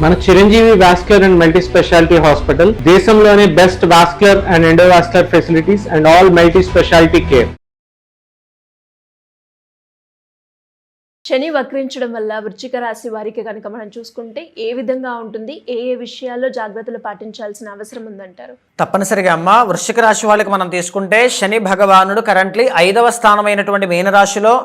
మన Chiranjeevi vascular and multi speciality hospital దేశంలోనే best vascular and endovascular facilities and all multi speciality care. Shani వక్రించడం వల్ల వృశ్చిక రాశి వారికి కనుక మనం చూసుకుంటే ఏ విధంగా ఉంటుంది, ఏ ఏ విషయాల్లో జాగ్రత్తలు పాటించాల్సిన అవసరం ఉందంటారు? తప్పనిసరిగా అమ్మ, వృశ్చిక రాశి వాళ్ళకి మనం తీసుకుంటే శని భగవానుడు కరెంట్లీ 5వ స్థానమైనటువంటి మీనరాశిలో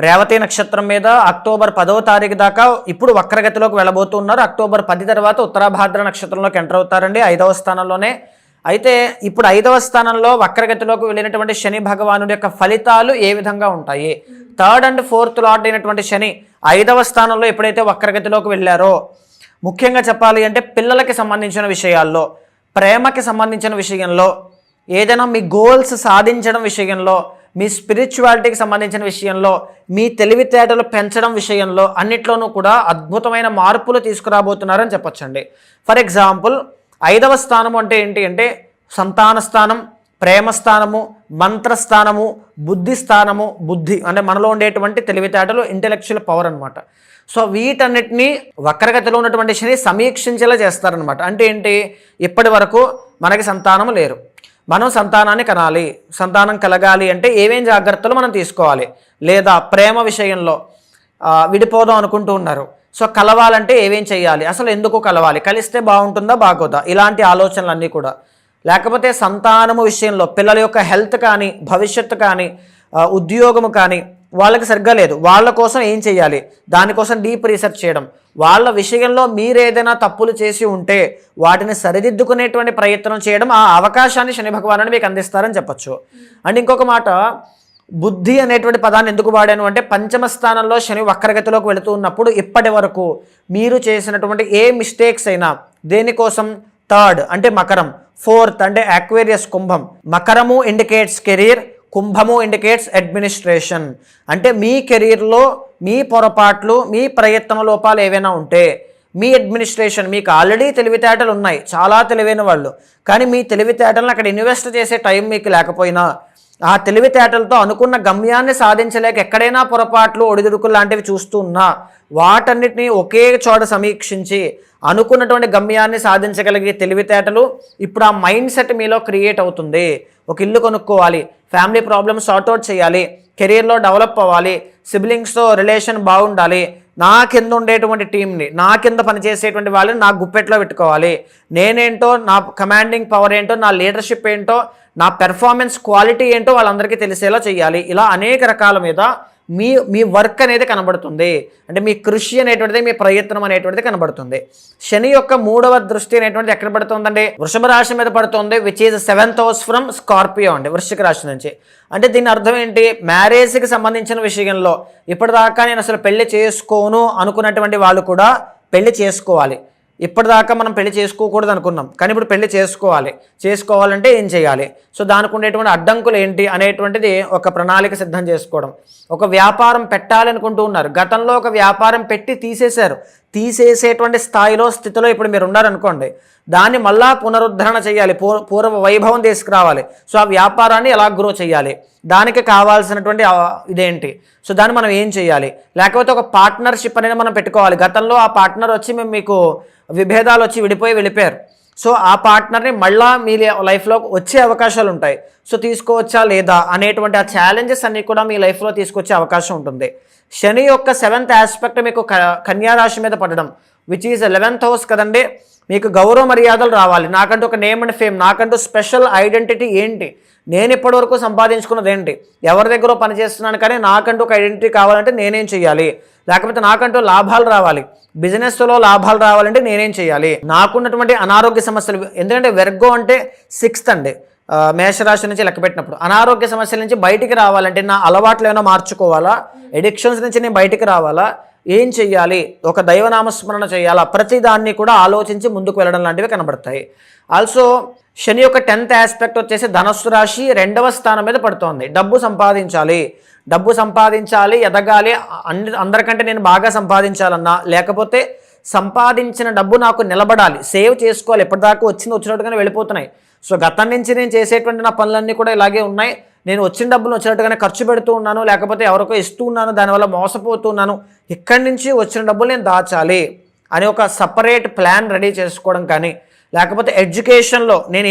రేవతి నక్షత్రం మీద అక్టోబర్ 10వ తారీఖు దాకా ఇప్పుడు వక్రగతిలోకి వెళ్ళబోతున్నారు. అక్టోబర్ 10 తర్వాత ఉత్తరాభాద్ర నక్షత్రంలోకి ఎంటర్ అవుతారండి 5వ స్థానంలోనే. అయితే ఇప్పుడు 5వ స్థానంలో వక్రగతిలోకి వెళ్ళినటువంటి శని భగవానుడి యొక్క ఫలితాలు ఏ విధంగా ఉంటాయి? 3rd and 4th లార్డ్ అయినటువంటి శని 5వ స్థానంలో ఎప్పుడైతే వక్రగతిలోకి వెళ్ళారో, ముఖ్యంగా చెప్పాలి అంటే పిల్లలకి సంబంధించిన విషయాల్లో, ప్రేమకి సంబంధించిన విషయంలో, ఏదైనా మీ గోల్స్ సాధించడం విషయంలో, మీ స్పిరిచువాలిటీకి సంబంధించిన విషయంలో, మీ తెలివితేటలు పెంచడం విషయంలో అన్నిట్లోనూ కూడా అద్భుతమైన మార్పులు తీసుకురాబోతున్నారని చెప్పొచ్చండి. ఫర్ ఎగ్జాంపుల్ 5వ స్థానం అంటే ఏంటి అంటే సంతాన స్థానం, ప్రేమ స్థానము, మంత్రస్థానము, బుద్ధి స్థానము. బుద్ధి అంటే మనలో ఉండేటువంటి తెలివితేటలు, ఇంటెలెక్చువల్ పవర్ అనమాట. సో వీటన్నిటినీ వక్రగతిలో ఉన్నటువంటి శని సమీక్షించేలా చేస్తారనమాట. అంటే ఏంటి, ఇప్పటి వరకు మనకి సంతానం లేరు, మనం సంతానాన్ని కనాలి, సంతానం కలగాలి అంటే ఏమేం జాగ్రత్తలు మనం తీసుకోవాలి, లేదా ప్రేమ విషయంలో విడిపోదాం అనుకుంటూ ఉన్నారు, సో కలవాలంటే ఏమేం చేయాలి, అసలు ఎందుకు కలవాలి, కలిస్తే బాగుంటుందా బాగోదా, ఇలాంటి ఆలోచనలన్నీ కూడా. లేకపోతే సంతానము విషయంలో పిల్లల యొక్క హెల్త్ కానీ, భవిష్యత్తు కానీ, ఉద్యోగము కానీ వాళ్ళకి సరిగ్గా లేదు, వాళ్ళ కోసం ఏం చేయాలి, దానికోసం డీప్ రీసెర్చ్ చేయడం, వాళ్ళ విషయంలో మీరు ఏదైనా తప్పులు చేసి ఉంటే వాటిని సరిదిద్దుకునేటువంటి ప్రయత్నం చేయడం, ఆ అవకాశాన్ని శని భగవానుడు మీకు అందిస్తారని చెప్పచ్చు. అండ్ ఇంకొక మాట, బుద్ధి అనేటువంటి పదాన్ని ఎందుకు వాడాను అంటే 5వ స్థానంలో శని వక్రగతిలోకి వెళుతూ ఉన్నప్పుడు ఇప్పటి వరకు మీరు చేసినటువంటి ఏ మిస్టేక్స్ అయినా, దేనికోసం 3rd అంటే మకరం, 4th అంటే అక్వేరియస్ కుంభం. మకరము ఇండికేట్స్ కెరీర్, కుంభము ఇండికేట్స్ అడ్మినిస్ట్రేషన్. అంటే మీ కెరీర్లో మీ పొరపాట్లు, మీ ప్రయత్న లోపాలు ఏవైనా ఉంటే, మీ అడ్మినిస్ట్రేషన్, మీకు ఆల్రెడీ తెలివితేటలు ఉన్నాయి, చాలా తెలివైన వాళ్ళు, కానీ మీ తెలివితేటలను అక్కడ ఇన్వెస్ట్ చేసే టైం మీకు లేకపోయినా, ఆ తెలివితేటలతో అనుకున్న గమ్యాన్ని సాధించలేక ఎక్కడైనా పొరపాట్లు, ఒడిదుడుకులు లాంటివి చూస్తూ ఉన్నా వాటన్నిటిని ఒకే చోట సమీక్షించి అనుకున్నటువంటి గమ్యాన్ని సాధించగలిగే తెలివితేటలు ఇప్పుడు ఆ మైండ్ సెట్ మీలో క్రియేట్ అవుతుంది. ఒక ఇల్లు కొనుక్కోవాలి, ఫ్యామిలీ ప్రాబ్లమ్స్ సార్ట్అవుట్ చేయాలి, కెరీర్లో డెవలప్ అవ్వాలి, సిబ్లింగ్స్తో రిలేషన్ బాగుండాలి, నా కింద ఉండేటువంటి టీంని, నా కింద పనిచేసేటువంటి వాళ్ళని నా గుప్పెట్లో పెట్టుకోవాలి, నేనేంటో, నా కమాండింగ్ పవర్ ఏంటో, నా లీడర్షిప్ ఏంటో, నా పెర్ఫార్మెన్స్ క్వాలిటీ ఏంటో వాళ్ళందరికీ తెలిసేలా చేయాలి. ఇలా అనేక రకాల మీద మీ వర్క్ అనేది కనబడుతుంది. అంటే మీ కృషి అనేటువంటిది, మీ ప్రయత్నం అనేటువంటిది కనబడుతుంది. శని యొక్క 3వ దృష్టి అనేటువంటిది ఎక్కడ పడుతుందండి? వృషభ రాశి మీద పడుతుంది, which is 7th house from Scorpio అండి, వృశ్చిక రాశి నుంచి. అంటే దీని అర్థం ఏంటి, మ్యారేజ్కి సంబంధించిన విషయంలో ఇప్పటిదాకా నేను అసలు పెళ్లి చేసుకోను అనుకున్నటువంటి వాళ్ళు కూడా పెళ్లి చేసుకోవాలి. ఇప్పటిదాకా మనం పెళ్లి చేసుకోకూడదు అనుకున్నాం, కానీ ఇప్పుడు పెళ్లి చేసుకోవాలంటే ఏం చేయాలి, సో దానికి ఉండేటువంటి అడ్డంకులు ఏంటి అనేటువంటిది ఒక ప్రణాళిక సిద్ధం చేసుకోవడం. ఒక వ్యాపారం పెట్టాలనుకుంటూ ఉన్నారు, గతంలో ఒక వ్యాపారం పెట్టి తీసేసేటువంటి స్థితిలో ఇప్పుడు మీరు ఉన్నారనుకోండి, దాన్ని మళ్ళా పునరుద్ధరణ చేయాలి, పూర్వ వైభవం తీసుకురావాలి. సో ఆ వ్యాపారాన్ని ఎలా గ్రో చేయాలి, దానికి కావాల్సినటువంటి ఇదేంటి, సో దాన్ని మనం ఏం చేయాలి, లేకపోతే ఒక పార్ట్నర్షిప్ అనేది మనం పెట్టుకోవాలి. గతంలో ఆ పార్ట్నర్ వచ్చి మీకు విభేదాలు వచ్చి వెళ్ళిపోయారు, సో ఆ పార్ట్నర్ని మళ్ళా మీ లైఫ్లో వచ్చే అవకాశాలు ఉంటాయి. సో తీసుకోవచ్చా లేదా అనేటువంటి ఆ ఛాలెంజెస్ అన్నీ కూడా మీ లైఫ్లో తీసుకొచ్చే అవకాశం ఉంటుంది. శని యొక్క 7th ఆస్పెక్ట్ మీకు కన్యా రాశి మీద పడడం, విచ్ ఈజ్ 11th house కదండి. మీకు గౌరవ మర్యాదలు రావాలి, నాకంటూ ఒక నేమ్ అండ్ ఫేమ్, నాకంటూ స్పెషల్ ఐడెంటిటీ ఏంటి, నేను ఇప్పటివరకు సంపాదించుకున్నది ఏంటి, ఎవరి దగ్గర పనిచేస్తున్నాను కానీ నాకంటూ ఒక ఐడెంటిటీ కావాలంటే నేనేం చేయాలి, లేకపోతే నాకంటూ లాభాలు రావాలి, బిజినెస్లో లాభాలు రావాలంటే నేనేం చేయాలి, నాకున్నటువంటి అనారోగ్య సమస్యలు, ఎందుకంటే వెర్గో అంటే 6th అండి, మేషరాశి నుంచి లెక్క పెట్టినప్పుడు అనారోగ్య సమస్యల నుంచి బయటికి రావాలంటే నా అలవాట్లు ఏమైనా మార్చుకోవాలా, ఎడిక్షన్స్ నుంచి నేను బయటికి రావాలా, ఏం చెయ్యాలి, ఒక దైవనామస్మరణ చేయాలా, ప్రతిదాన్ని కూడా ఆలోచించి ముందుకు వెళ్ళడం లాంటివి కనబడతాయి. ఆల్సో శని యొక్క 10th ఆస్పెక్ట్ వచ్చేసి ధనస్సు రాశి 2వ స్థానం మీద పడుతోంది. డబ్బు సంపాదించాలి, ఎదగాలి, అందరికంటే నేను బాగా సంపాదించాలన్నా, లేకపోతే సంపాదించిన డబ్బు నాకు నిలబడాలి, సేవ్ చేసుకోవాలి, ఎప్పటిదాకా వచ్చినట్టుగానే వెళ్ళిపోతున్నాయి. సో గతం నుంచి నేను చేసేటువంటి నా పనులన్నీ కూడా ఇలాగే ఉన్నాయి, నేను వచ్చిన డబ్బులు వచ్చినట్టుగానే ఖర్చు పెడుతూ ఉన్నాను, లేకపోతే ఎవరికో ఇస్తూ ఉన్నాను, దానివల్ల మోసపోతున్నాను, ఇక్కడి నుంచి వచ్చిన డబ్బులు నేను దాచాలి అని ఒక సపరేట్ ప్లాన్ రెడీ చేసుకోవడం కానీ, లేకపోతే ఎడ్యుకేషన్లో నేను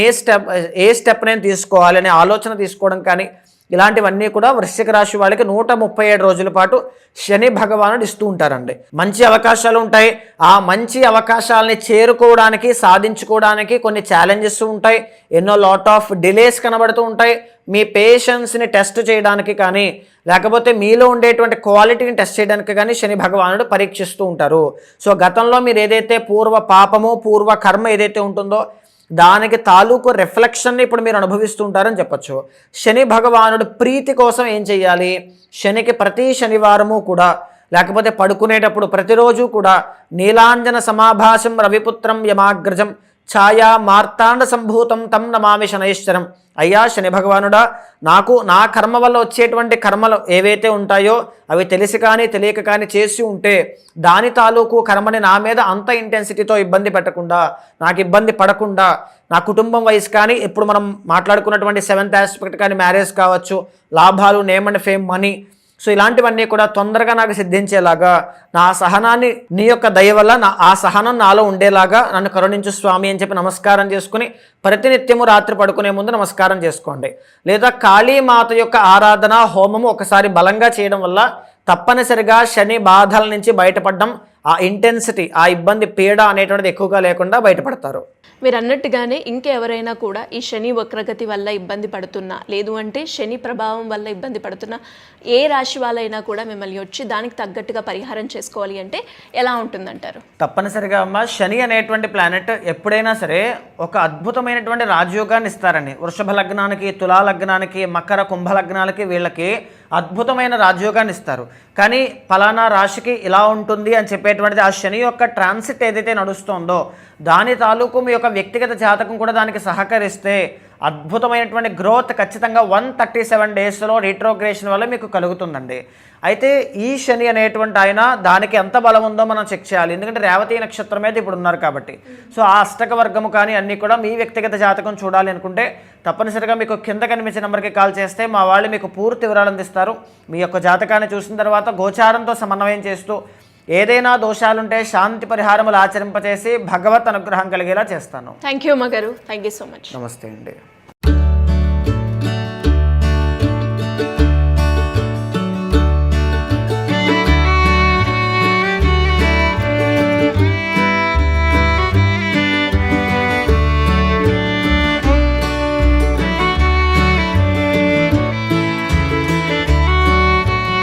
ఏ స్టెప్ నేను తీసుకోవాలి అనే ఆలోచన తీసుకోవడం కానీ, ఇలాంటివన్నీ కూడా వృశ్చిక రాశి వాళ్ళకి 137 రోజుల పాటు శని భగవానుడు ఇస్తూ ఉంటారండి. మంచి అవకాశాలు ఉంటాయి. ఆ మంచి అవకాశాలని చేరుకోవడానికి, సాధించుకోవడానికి కొన్ని ఛాలెంజెస్ ఉంటాయి. ఎన్నో లాట్ ఆఫ్ డిలేస్ కనబడుతూ ఉంటాయి. మీ పేషెన్స్ని టెస్ట్ చేయడానికి కానీ, లేకపోతే మీలో ఉండేటువంటి క్వాలిటీని టెస్ట్ చేయడానికి కానీ శని భగవానుడు పరీక్షిస్తూ ఉంటారు. సో గతంలో మీరు ఏదైతే పూర్వ పాపము, పూర్వ కర్మ ఏదైతే ఉంటుందో దానికి తాలూకు రిఫ్లెక్షన్ని ఇప్పుడు మీరు అనుభవిస్తూ ఉంటారని చెప్పచ్చు. శని భగవానుడు ప్రీతి కోసం ఏం చెయ్యాలి? శనికి ప్రతి శనివారము కూడా, లేకపోతే పడుకునేటప్పుడు ప్రతిరోజు కూడా నీలాంజన సమాభాసం రవిపుత్రం యమాగ్రజం ఛాయా మార్తాండ సంభూతం తం నమామి శనైశ్వరం. అయ్యా శని భగవానుడా, నాకు నా కర్మ వల్ల వచ్చేటువంటి కర్మలు ఏవైతే ఉంటాయో అవి తెలిసి కానీ తెలియక కానీ చేసి ఉంటే దాని తాలూకు కర్మని నా మీద అంత ఇంటెన్సిటీతో ఇబ్బంది పెట్టకుండా, నాకు ఇబ్బంది పడకుండా, నా కుటుంబం వయసు కానీ, ఇప్పుడు మనం మాట్లాడుకున్నటువంటి 7th ఆస్పెక్ట్ కానీ, మ్యారేజ్ కావచ్చు, లాభాలు, name and fame, money, so ఇలాంటివన్నీ కూడా తొందరగా నాకు సిద్ధించేలాగా, నా సహనాన్ని నీ యొక్క దయ వల్ల ఆ సహనం నాలో ఉండేలాగా నన్ను కరుణించు స్వామి అని చెప్పి నమస్కారం చేసుకుని ప్రతినిత్యము రాత్రి పడుకునే ముందు నమస్కారం చేసుకోండి. లేదా కాళీమాత యొక్క ఆరాధన, హోమము ఒకసారి బలంగా చేయడం వల్ల తప్పనిసరిగా శని బాధల నుంచి బయటపడడం, ఆ ఇంటెన్సిటీ, ఆ ఇబ్బంది, పీడ అనేటువంటిది ఎక్కువగా లేకుండా బయటపడతారు. మీరు అన్నట్టుగానే ఇంకెవరైనా కూడా ఈ శని వక్రగతి వల్ల ఇబ్బంది పడుతున్నా, లేదు అంటే శని ప్రభావం వల్ల ఇబ్బంది పడుతున్నా, ఏ రాశి వాళ్ళైనా కూడా మిమ్మల్ని వచ్చి దానికి తగ్గట్టుగా పరిహారం చేసుకోవాలి అంటే ఎలా ఉంటుందంటారు? తప్పనిసరిగా అమ్మ, శని అనేటువంటి ప్లానెట్ ఎప్పుడైనా సరే ఒక అద్భుతమైనటువంటి రాజయోగాన్ని ఇస్తారని. వృషభ లగ్నానికి, తులా లగ్నానికి, మకర కుంభ లగ్నాలకి వీళ్ళకి అద్భుతమైన రాజయోగాన్ని ఇస్తారు. కానీ ఫలానా రాశికి ఇలా ఉంటుంది అని చెప్పేటువంటిది ఆ శని యొక్క ట్రాన్సిట్ ఏదైతే నడుస్తుందో దాని తాలూకు మీ యొక్క వ్యక్తిగత జాతకం కూడా దానికి సహకరిస్తే అద్భుతమైనటువంటి గ్రోత్ ఖచ్చితంగా 137 డేస్లో రీట్రోగ్రేషన్ వల్ల మీకు కలుగుతుందండి. అయితే ఈ శని అనేటువంటి ఆయన దానికి ఎంత బలం ఉందో మనం చెక్ చేయాలి. ఎందుకంటే రేవతి నక్షత్రం మీద ఇప్పుడు ఉన్నారు కాబట్టి. సో ఆ అష్టక వర్గము కానీ అన్నీ కూడా మీ వ్యక్తిగత జాతకం చూడాలి అనుకుంటే తప్పనిసరిగా మీకు కింద కనిపించే నెంబర్కి కాల్ చేస్తే మా వాళ్ళు మీకు పూర్తి వివరాలు అందిస్తారు. మీ యొక్క జాతకాన్ని చూసిన తర్వాత గోచారంతో సమన్వయం చేస్తూ ఏదైనా దోషాలుంటే శాంతి పరిహారములు ఆచరింపచేసి భగవత్ అనుగ్రహం కలిగేలా చేస్తాను. థ్యాంక్ యూ అమ్మగారు. Thank you so much. నమస్తే అండి.